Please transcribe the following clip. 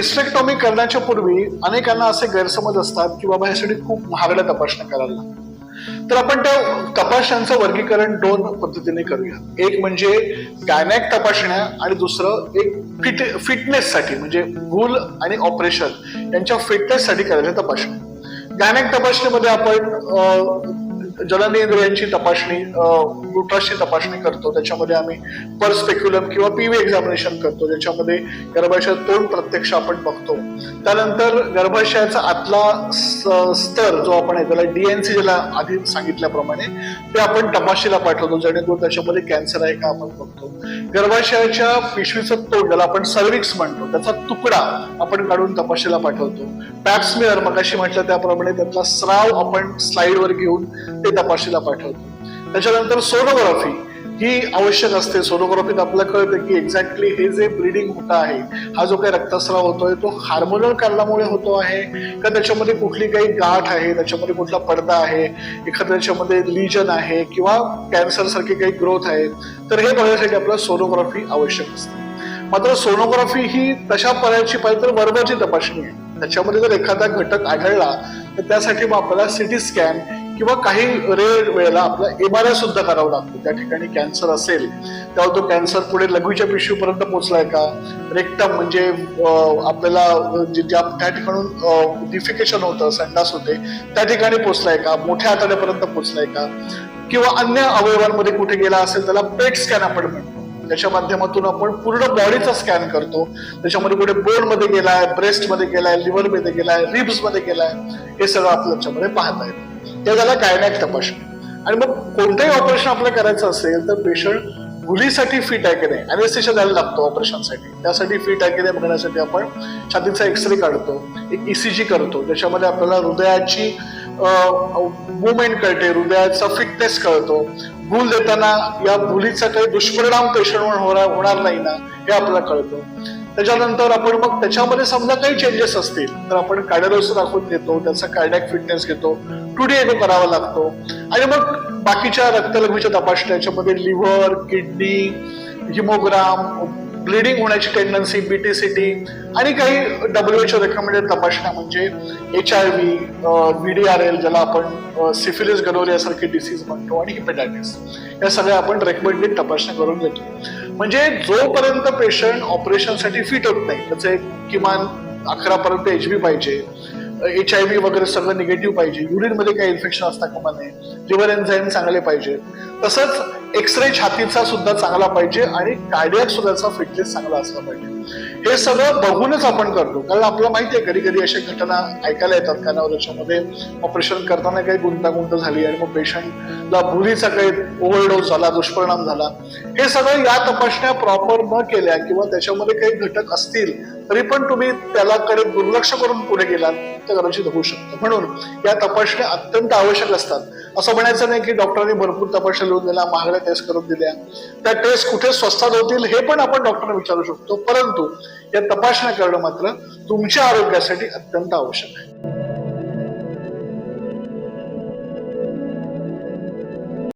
Hysterectomy करण्याच्या पूर्वी अनेकांना असे गैरसमज असतात की बाबा ह्यासाठी खूप महागड्या तपासण्या करायला लागतात. तर आपण त्या तपासण्यांचं वर्गीकरण दोन पद्धतीने करूया. एक म्हणजे गायनॅक तपासण्या आणि दुसरं एक फिटनेससाठी म्हणजे भूल आणि ऑपरेशन यांच्या फिटनेससाठी करायच्या तपासण्या. गायनॅक तपासणीमध्ये आपण जननेंद्रियांची तपासणी, युट्रसची तपासणी करतो. त्याच्यामध्ये आम्ही परस्पेक्युलम किंवा पीव्ही एक्झामिनेशन करतो, ज्याच्यामध्ये गर्भाशयात तोंड प्रत्यक्ष आपण बघतो. त्यानंतर गर्भाशयाचा आतला स्तर जो आपण त्याला डीएनसी ज्याला आधी सांगितल्याप्रमाणे ते आपण तपासणीला पाठवतो, जेणेकरून त्याच्यामध्ये कॅन्सर आहे का आपण बघतो. गर्भाशयाच्या पिशवीचं तोंड ज्याला आपण सर्विक्स म्हणतो त्याचा तुकडा आपण काढून तपासणीला पाठवतो. पॅप्समिअर मगाशी म्हटलं त्याप्रमाणे त्यातला स्राव आपण स्लाइडवर घेऊन ते तपासणीला पाठवतो. त्याच्यानंतर सोनोग्राफी ही आवश्यक असते. सोनोग्राफीत आपल्याला कळतं की एक्झॅक्टली हे जे ब्लिडिंग होत आहे, हा जो काही रक्तस्राव होतोय तो हार्मोनल कारणामुळे होतो आहे का त्याच्यामध्ये कुठली काही गाठ आहे, त्याच्यामध्ये कुठला पडदा आहे, एखाद्या त्याच्यामध्ये लिजन आहे किंवा कॅन्सर सारखी काही ग्रोथ आहे. तर हे बघण्यासाठी आपल्याला सोनोग्राफी आवश्यक असते. मात्र सोनोग्राफी ही तशा पर्यायाची पाहिजे तर वर्गाची तपासणी आहे. त्याच्यामध्ये जर एखादा घटक आढळला तर त्यासाठी मग आपल्याला सिटी स्कॅन किंवा काही रेअर वेळेला आपला MRI सुद्धा करावा लागतो. त्या ठिकाणी कॅन्सर असेल तेव्हा तो कॅन्सर पुढे लघवीच्या पिशवीपर्यंत पोहोचलाय का, रेक्टम म्हणजे आपल्याला त्या ठिकाणून डिफिकेशन होतं, संडास होते, त्या ठिकाणी पोहोचलाय का, मोठ्या आतड्यापर्यंत पोहोचलाय का, किंवा अन्य अवयवांमध्ये कुठे गेला असेल त्याला पेट स्कॅन आपण म्हणतो. त्याच्या माध्यमातून आपण पूर्ण बॉडीचा स्कॅन करतो. त्याच्यामध्ये कुठे बोन मध्ये गेलाय, ब्रेस्ट मध्ये गेलाय, लिव्हर मध्ये गेलाय, रिब्स मध्ये गेलाय, हे सगळं आपल्या त्याच्यामध्ये पाहता येतं. ते झालं गायनॅक तपासणी. आणि मग कोणतंही ऑपरेशन आपल्याला करायचं असेल तर पेशंट भुलीसाठी फिट आहे की नाही, अनेस्थेशिया द्यायला लागतो ऑपरेशनसाठी. त्यासाठी फिट आहे की नाही बघण्यासाठी आपण छातीचा एक्सरे काढतो, एक ECG करतो. त्याच्यामध्ये आपल्याला हृदयाची मुवमेंट कळते, हृदयाचा फिटनेस कळतो. भूल देताना या भुलीचा काही दुष्परिणाम पेशंटवर होणार नाही ना हे आपल्याला कळतं. त्याच्यानंतर आपण मग त्याच्यामध्ये समजा काही चेंजेस असतील तर आपण कार्डिओलॉजिस्ट दाखवून घेतो, त्याचा कार्डियाक फिटनेस घेतो, 2D एको करावा लागतो. आणि मग बाकीच्या रक्तलघवीच्या तपासण्या, याच्यामध्ये लिव्हर, किडनी, हिमोग्राम, ब्लिडिंग होण्याची टेंडन्सी, BTCT आणि काही WHO रेकमेंडेड तपासण्या म्हणजे HIV, VDRL ज्याला आपण सिफिलिस गनोरिया सारखे डिसीज म्हणतो आणि हिपॅटायटिस, या सगळ्या आपण रेकमेंडेड तपासण्या करून घेतो. म्हणजे जोपर्यंत पेशंट ऑपरेशनसाठी फिट होत नाही, त्याचे किमान 11 पर्यंत HB पाहिजे, HIV वगैरे सगळं निगेटिव्ह पाहिजे, युरिन मध्ये काही इन्फेक्शन असता कामा नये, लिव्हर एन्झाईम चांगले पाहिजे, तसंच एक्सरे छातीचा सुद्धा चांगला पाहिजे आणि कार्डियाक सुद्धा फिटनेस चांगला असला पाहिजे. हे सगळं बघूनच आपण करतो. कारण आपल्याला माहिती आहे कधी कधी अशा घटना ऐकायला येतात कानावर, याच्यामध्ये ऑपरेशन करताना काही गुंतागुंत झाली आणि मग पेशंटला भुलीचा काही ओव्हरडोस झाला, दुष्परिणाम झाला. हे सगळं या तपासण्या प्रॉपर न केल्या किंवा त्याच्यामध्ये काही घटक असतील तरी पण तुम्ही त्याला कडे दुर्लक्ष करून पुढे गेलात तर कदाचित होऊ शकतं. म्हणून या तपासण्या अत्यंत आवश्यक असतात. असं म्हणायचं नाही की डॉक्टरांनी भरपूर तपासण्या लिहून दिल्या, महागड्या टेस्ट करून दिल्या, त्या टेस्ट कुठे स्वस्तात होतील हे पण आपण डॉक्टरांना विचारू शकतो. परंतु या तपासण्या करणं मात्र तुमच्या आरोग्यासाठी अत्यंत आवश्यक आहे.